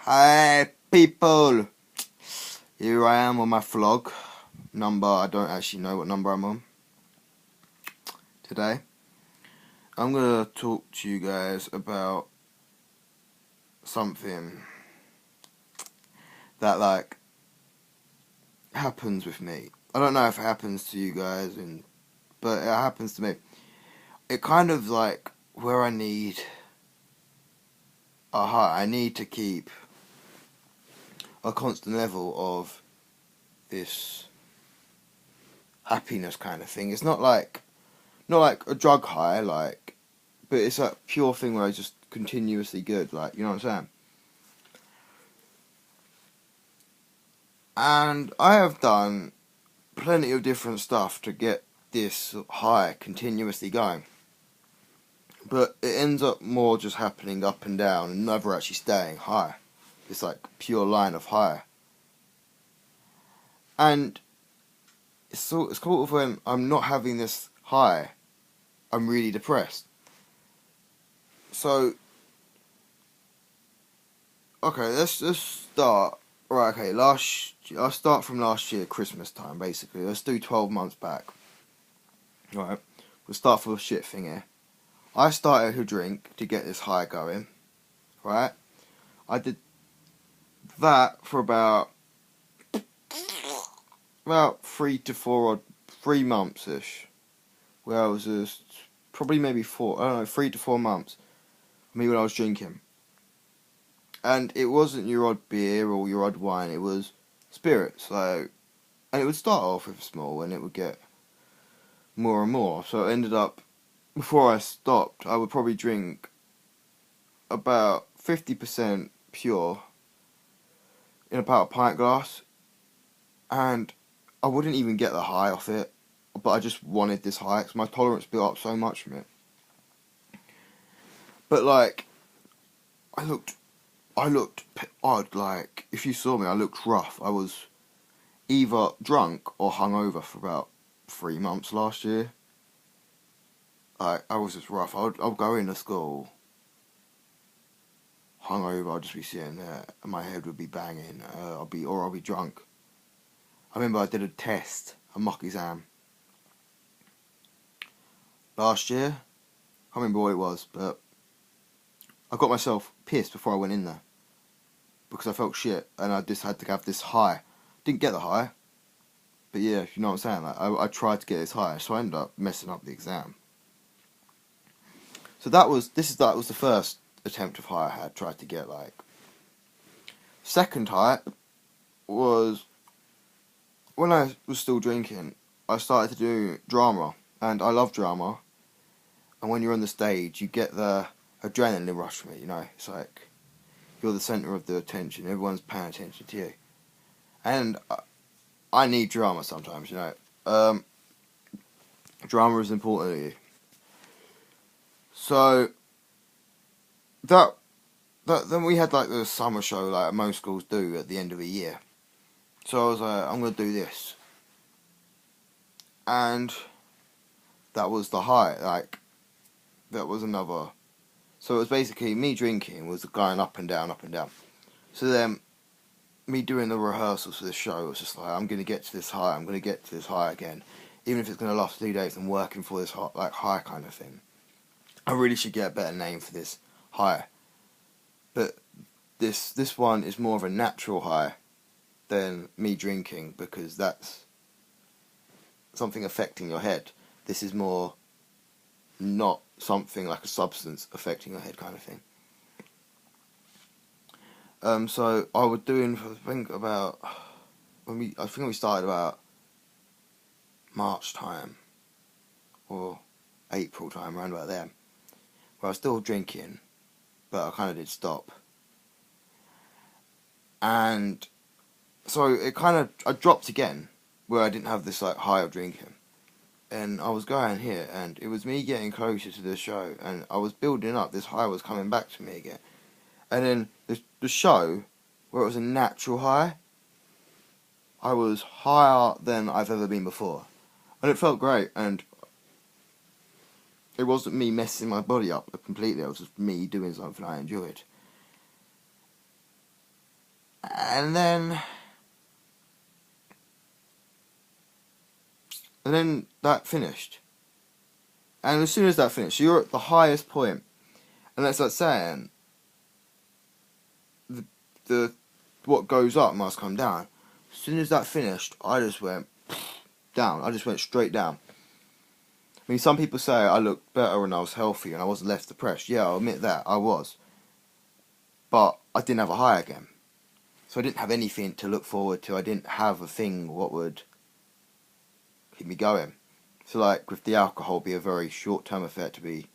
Hi people, here I am on my vlog number. I don't actually know what number I'm on today. I'm gonna talk to you guys about something that happens with me. I don't know if it happens to you guys, but it happens to me. It kind of where I need a high. I need to keep a constant level of this happiness kind of thing. It's not like a drug high, but it's a pure thing where it's just continuously good, you know what I'm saying? And I have done plenty of different stuff to get this high continuously going. But it ends up more just happening up and down and never actually staying high. It's like pure line of high. And it's sort of when I'm not having this high, I'm really depressed. So, okay, let's start. Right, okay, I'll start from last year, Christmas time, basically. Let's do 12 months back. Right, we'll start for a shit thing here. I started to drink to get this high going, right? I did that for about 3 months ish, where I was just probably maybe 3 to 4 months. Me when I was drinking, and it wasn't your odd beer or your odd wine. It was spirits, and it would start off with small, and it would get more and more. So it ended up, before I stopped, I would probably drink about 50% pure in about a pint glass, and I wouldn't even get the high off it, but I just wanted this high because my tolerance built up so much from it. But I looked odd. If you saw me, I looked rough. I was either drunk or hungover for about 3 months last year. I was just rough. I'd go into school hungover. I'd just be sitting there, and my head would be banging. I'll be drunk. I remember I did a test, a mock exam last year. I can't remember what it was, but I got myself pissed before I went in there because I felt shit, and I just had to have this high. Didn't get the high, but yeah, you know what I'm saying. I tried to get this high, so I ended up messing up the exam. So that was the first attempt of high I had tried to get. Second high was when I was still drinking. I started to do drama, and I love drama. And when you're on the stage, you get the adrenaline rush from it. You know, it's like you're the center of the attention. Everyone's paying attention to you, and I need drama sometimes. You know, drama is important to you. So then we had the summer show like most schools do at the end of a year. So I was like, I'm gonna do this, and that was the high. That was another. So it was basically me drinking was going up and down, up and down. So then me doing the rehearsals for the show was just like, I'm gonna get to this high. I'm gonna get to this high again, even if it's gonna last 3 days. I'm working for this high kind of thing. I really should get a better name for this high. But this one is more of a natural high than me drinking, because that's something affecting your head. This is more not something like a substance affecting your head kind of thing. So I was doing, I think we started about March time or April time, around about then, where I was still drinking, but I kind of did stop. And so I dropped again, where I didn't have this high of drinking. And I was going here, and it was me getting closer to the show, and I was building up, this high was coming back to me again. And then the show, where it was a natural high, I was higher than I've ever been before. And it felt great, and it wasn't me messing my body up completely, it was just me doing something I enjoyed. And then that finished. And as soon as that finished, you're at the highest point. And that's like saying the what goes up must come down. As soon as that finished, I just went down. I just went straight down. I mean, some people say I looked better when I was healthy and I wasn't less depressed. Yeah, I'll admit that, I was. But I didn't have a high again. So I didn't have anything to look forward to. I didn't have a thing what would keep me going. So like with the alcohol, it'd be a very short-term effect to be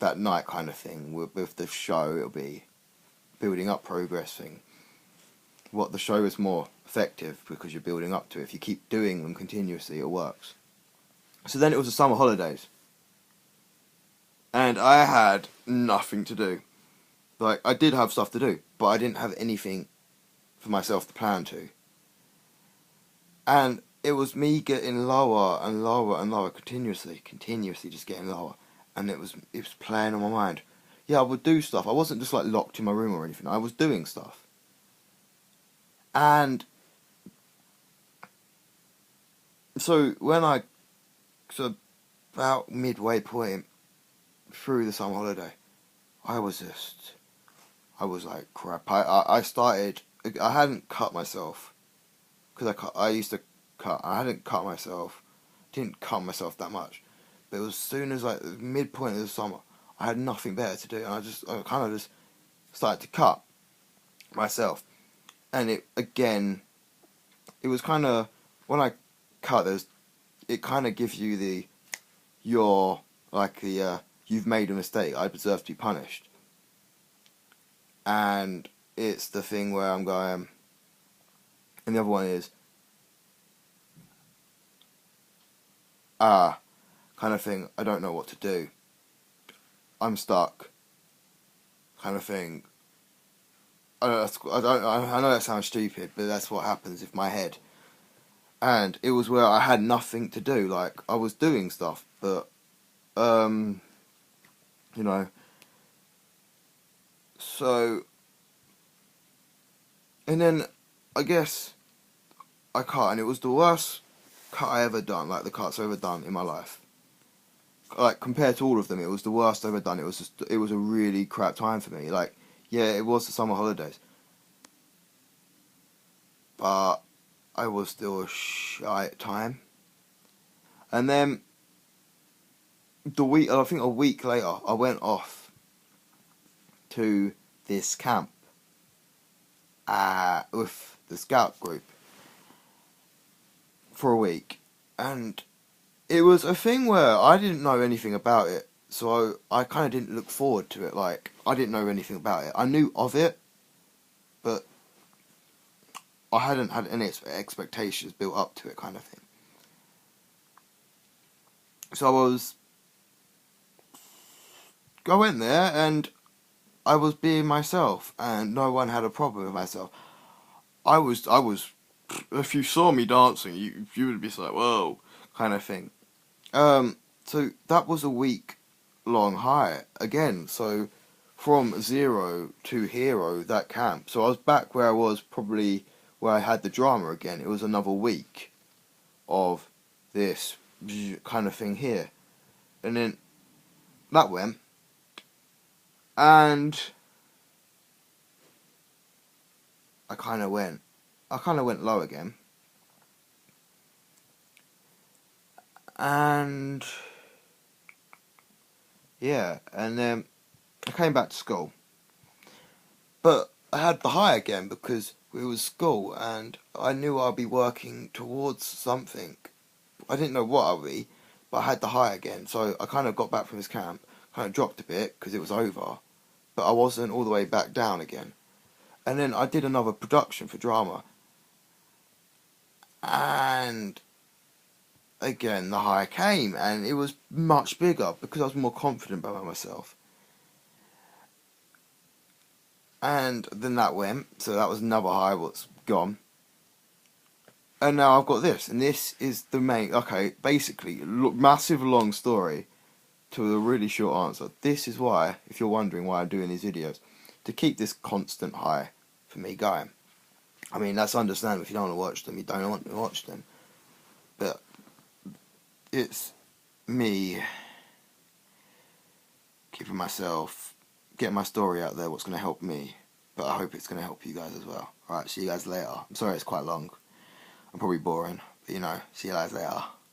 that night kind of thing. With the show, it'll be building up progress thing. What the show is more effective because you're building up to it. If you keep doing them continuously, it works. So then it was the summer holidays. And I had nothing to do. Like, I did have stuff to do, but I didn't have anything for myself to plan to. And it was me getting lower and lower and lower, continuously just getting lower. And it was playing on my mind. Yeah, I would do stuff. I wasn't just like locked in my room or anything. I was doing stuff. And so about midway point through the summer holiday, I was like crap. I hadn't cut myself, because I used to cut. I hadn't cut myself, didn't cut myself that much, but it was as soon as like the midpoint of the summer, I had nothing better to do, and I kind of just started to cut myself, and it was kind of, when I cut, it kind of gives you you've made a mistake, I deserve to be punished. And it's the thing where I'm going, and the other one is, kind of thing, I don't know what to do. I'm stuck. Kind of thing. I know that sounds stupid, but that's what happens with my head. And it was where I had nothing to do. Like, I was doing stuff, but, you know. So, and then, I guess, I cut, and it was the worst cut I ever done, like the cuts I've ever done in my life. Like, compared to all of them, it was the worst I've ever done. It was a really crap time for me. Like, yeah, it was the summer holidays. But I was still a shite time. And then, I think a week later, I went off to this camp with the scout group for a week. And it was a thing where I didn't know anything about it, so I kind of didn't look forward to it. Like, I didn't know anything about it. I knew of it, but I hadn't had any expectations built up to it, kind of thing. So I went there and I was being myself, and no one had a problem with myself. I was. If you saw me dancing, you would be like, whoa, kind of thing. So that was a week-long high again. So from 0 to hero, that camp. So I was back where I was, probably where I had the drama again. It was another week of this kind of thing here, and then that went, and I kind of went low again, and yeah, and then I came back to school, but I had the high again because it was school, and I knew I'd be working towards something. I didn't know what I'd be, but I had the high again, so I kind of got back from this camp, kind of dropped a bit because it was over, but I wasn't all the way back down again. And then I did another production for drama, and again the high came, and it was much bigger because I was more confident about myself. And then that went, so that was another high what's gone. And now I've got this, and this is the main, okay, basically, massive long story to a really short answer. This is why, if you're wondering why I'm doing these videos, to keep this constant high for me going. I mean, that's understandable. If you don't want to watch them, you don't want to watch them. But it's me keeping myself, getting my story out there, what's going to help me. But I hope it's going to help you guys as well. Alright, see you guys later. I'm sorry it's quite long. I'm probably boring. But see you guys later.